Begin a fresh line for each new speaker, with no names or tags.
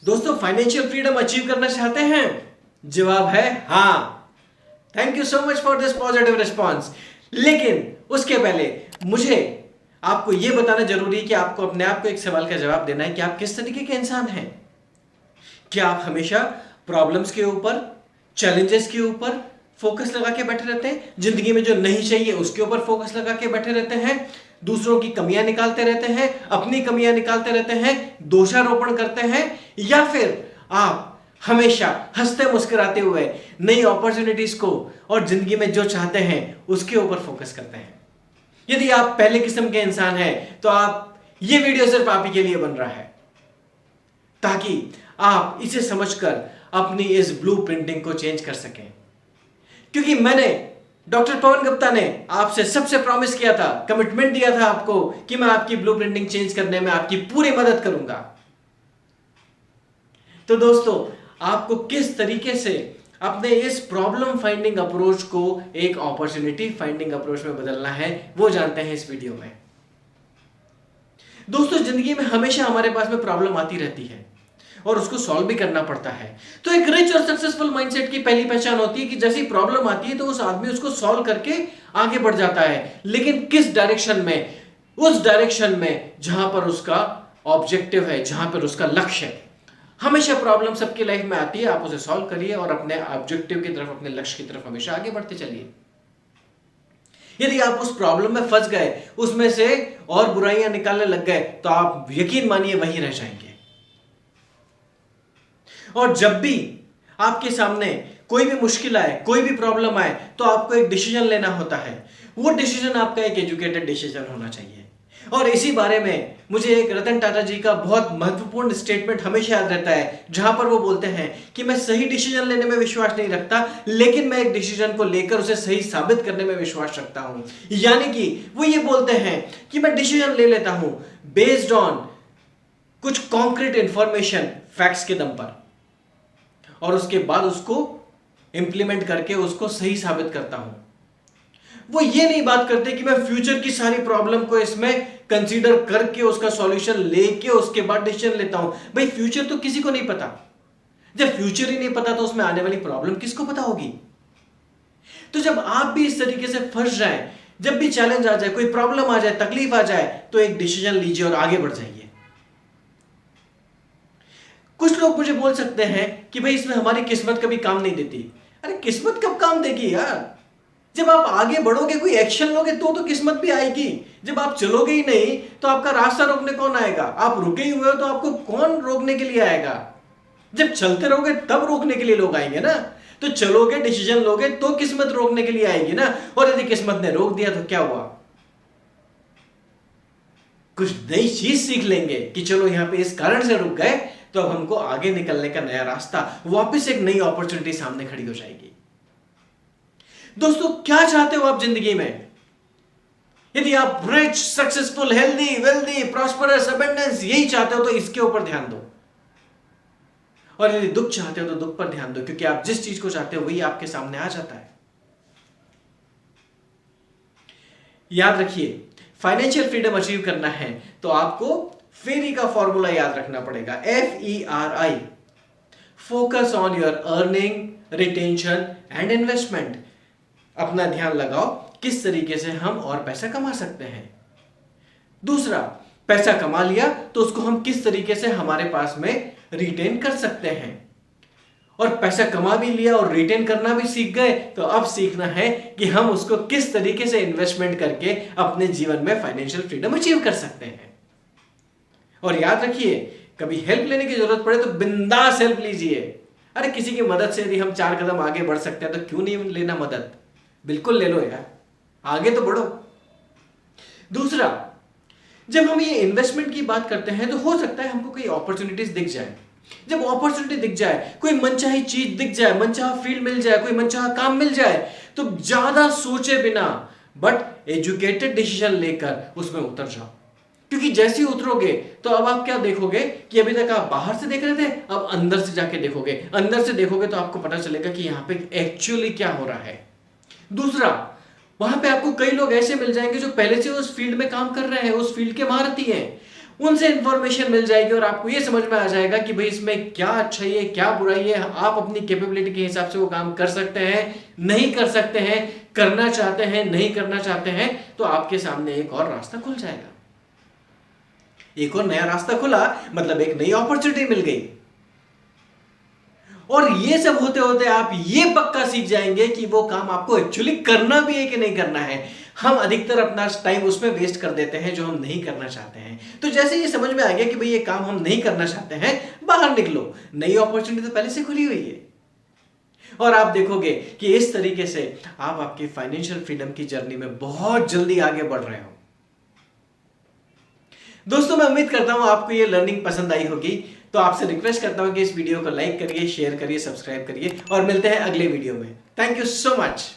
दोस्तों, financial freedom achieve करना चाहते हैं? जवाब है हाँ। Thank you so much for this positive response. लेकिन उसके पहले मुझे आपको यह बताना जरूरी है कि आपको अपने आप को एक सवाल का जवाब देना है कि आप किस तरीके के इंसान हैं। क्या आप हमेशा प्रॉब्लम्स के ऊपर, चैलेंजेस के ऊपर फोकस लगा के बैठे रहते हैं? जिंदगी में जो नहीं चाहिए उसके ऊपर फोकस लगा के बैठे रहते हैं? दूसरों की कमियां निकालते रहते हैं, अपनी कमियां निकालते रहते हैं, दोषारोपण करते हैं? या फिर आप हमेशा हंसते मुस्कुराते हुए नई अपॉर्चुनिटीज को और जिंदगी में जो चाहते हैं उसके ऊपर फोकस करते हैं? यदि आप पहले किस्म के इंसान हैं तो आप ये वीडियो सिर्फ आप ही के लिए बन रहा है, ताकि आप इसे समझकर अपनी इस ब्लू प्रिंटिंग को चेंज कर सकें। क्योंकि मैंने, डॉक्टर पवन गुप्ता ने आपसे सबसे प्रॉमिस किया था, कमिटमेंट दिया था आपको कि मैं आपकी ब्लू प्रिंटिंग चेंज करने में आपकी पूरी मदद करूंगा। तो दोस्तों, आपको किस तरीके से अपने इस प्रॉब्लम फाइंडिंग अप्रोच को एक अपॉर्चुनिटी फाइंडिंग अप्रोच में बदलना है, वो जानते हैं इस वीडियो में। दोस्तों, जिंदगी में हमेशा हमारे पास में प्रॉब्लम आती रहती है और उसको सॉल्व भी करना पड़ता है। तो एक रिच और सक्सेसफुल माइंडसेट की पहली पहचान होती है कि जैसी प्रॉब्लम आती है तो उस आदमी उसको सॉल्व करके आगे बढ़ जाता है। लेकिन किस डायरेक्शन में? उस डायरेक्शन में जहां पर उसका ऑब्जेक्टिव है, जहां पर उसका लक्ष्य है। हमेशा प्रॉब्लम सबकी लाइफ में आती है, आप उसे सॉल्व करिए और अपने ऑब्जेक्टिव की तरफ, अपने लक्ष्य की तरफ हमेशा आगे बढ़ते चलिए। यदि आप उस प्रॉब्लम में फंस गए, उसमें से और बुराइयां निकालने लग गए, तो आप यकीन मानिए वहीं रह जाएंगे। और जब भी आपके सामने कोई भी मुश्किल आए, कोई भी प्रॉब्लम आए, तो आपको एक डिसीजन लेना होता है। वो डिसीजन आपका एक एजुकेटेड डिसीजन होना चाहिए। और इसी बारे में मुझे एक रतन टाटा जी का बहुत महत्वपूर्ण स्टेटमेंट हमेशा याद रहता है, जहां पर वो बोलते हैं कि मैं सही डिसीजन लेने में विश्वास नहीं रखता, लेकिन मैं एक डिसीजन को लेकर उसे सही साबित करने में विश्वास रखता हूं। यानी कि वो ये बोलते हैं कि मैं डिसीजन ले लेता हूं बेस्ड ऑन कुछ कॉन्क्रीट इंफॉर्मेशन, फैक्ट्स के दम पर, और उसके बाद उसको इंप्लीमेंट करके उसको सही साबित करता हूं। वो ये नहीं बात करते कि मैं फ्यूचर की सारी प्रॉब्लम को इसमें कंसीडर करके उसका सॉल्यूशन लेके उसके बाद डिसीजन लेता हूं। भाई, फ्यूचर तो किसी को नहीं पता। जब फ्यूचर ही नहीं पता तो उसमें आने वाली प्रॉब्लम किसको पता होगी? तो जब आप भी इस तरीके से फंस जाएं, जब भी चैलेंज आ जाए, कोई प्रॉब्लम आ जाए, तकलीफ आ जाए, तो एक डिसीजन लीजिए और आगे बढ़ जाइए। कुछ लोग मुझे बोल सकते हैं कि भाई इसमें हमारी किस्मत कभी काम नहीं देती। अरे किस्मत कब काम देगी यार? जब आप आगे बढ़ोगे, कोई एक्शन लोगे तो किस्मत भी आएगी। जब आप चलोगे ही नहीं तो आपका रास्ता रोकने कौन आएगा? आप रुके ही हुए हो तो आपको कौन रोकने के लिए आएगा? जब चलते रहोगे तब रोकने के लिए लोग आएंगे ना। तो चलोगे, डिसीजन लोगे तो किस्मत रोकने के लिए आएगी ना। और यदि किस्मत ने रोक दिया तो क्या हुआ? कुछ नई चीज सीख लेंगे कि चलो यहां पे इस कारण से रुक गए, तो अब हमको आगे निकलने का नया रास्ता, वापस एक नई अपॉर्चुनिटी सामने खड़ी हो जाएगी। दोस्तों, क्या चाहते हो आप जिंदगी में? यदि आप rich, successful, healthy, wealthy, prosperous, abundance यही चाहते हो तो इसके ऊपर ध्यान दो। और यदि दुख चाहते हो तो दुख पर ध्यान दो, क्योंकि आप जिस चीज को चाहते हो वही आपके सामने आ जाता है। याद रखिए, फाइनेंशियल फ्रीडम अचीव करना है तो आपको फेरी का फॉर्मूला याद रखना पड़ेगा, FERI। Focus on your earning, retention and investment. अपना ध्यान लगाओ किस तरीके से हम और पैसा कमा सकते हैं। दूसरा, पैसा कमा लिया तो उसको हम किस तरीके से हमारे पास में रिटेन कर सकते हैं। और पैसा कमा भी लिया और रिटेन करना भी सीख गए, तो अब सीखना है कि हम उसको किस तरीके से इन्वेस्टमेंट करके अपने जीवन में फाइनेंशियल फ्रीडम अचीव कर सकते हैं। और याद रखिए, कभी हेल्प लेने की जरूरत पड़े तो बिंदास हेल्प लीजिए। अरे किसी की मदद से यदि हम 4 कदम आगे बढ़ सकते हैं तो क्यों नहीं लेना मदद? बिल्कुल ले लो यार, आगे तो बढ़ो। दूसरा, जब हम ये इन्वेस्टमेंट की बात करते हैं तो हो सकता है हमको कोई अपॉर्चुनिटीज दिख जाए। जब अपॉर्चुनिटी दिख जाए, कोई मनचाही चीज दिख जाए, मनचाहा फील्ड मिल जाए, कोई मनचाहा काम मिल जाए, तो ज्यादा सोचे बिना बट एजुकेटेड डिसीजन लेकर उसमें उतर जाओ। क्योंकि जैसे ही उतरोगे तो अब आप क्या देखोगे कि अभी तक आप बाहर से देख रहे थे, अब अंदर से जाके देखोगे। अंदर से देखोगे तो आपको पता चलेगा कि यहां पे एक्चुअली क्या हो रहा है। दूसरा, वहां पे आपको कई लोग ऐसे मिल जाएंगे जो पहले से उस फील्ड में काम कर रहे हैं, उस फील्ड के महारथी हैं। उनसे इंफॉर्मेशन मिल जाएगी और आपको ये समझ में आ जाएगा कि भाई इसमें क्या अच्छाई है क्या बुराई है। आप अपनी कैपेबिलिटी के हिसाब से वो काम कर सकते हैं, नहीं कर सकते हैं, करना चाहते हैं, नहीं करना चाहते हैं, तो आपके सामने एक और रास्ता खुल जाएगा। एक और नया रास्ता खुला मतलब एक नई अपॉर्चुनिटी मिल गई। और ये सब होते होते आप ये पक्का सीख जाएंगे कि वो काम आपको एक्चुअली करना भी है कि नहीं करना है। हम अधिकतर अपना टाइम उसमें वेस्ट कर देते हैं जो हम नहीं करना चाहते हैं। तो जैसे ये समझ में आ गया कि भाई ये काम हम नहीं करना चाहते हैं, बाहर निकलो, नई अपॉर्चुनिटी तो पहले से खुली हुई है। और आप देखोगे कि इस तरीके से आप आपकी फाइनेंशियल फ्रीडम की जर्नी में बहुत जल्दी आगे बढ़ रहे हो। दोस्तों, मैं उम्मीद करता हूं आपको ये लर्निंग पसंद आई होगी। तो आपसे रिक्वेस्ट करता हूं कि इस वीडियो को लाइक करिए, शेयर करिए, सब्सक्राइब करिए और मिलते हैं अगले वीडियो में। Thank you so much.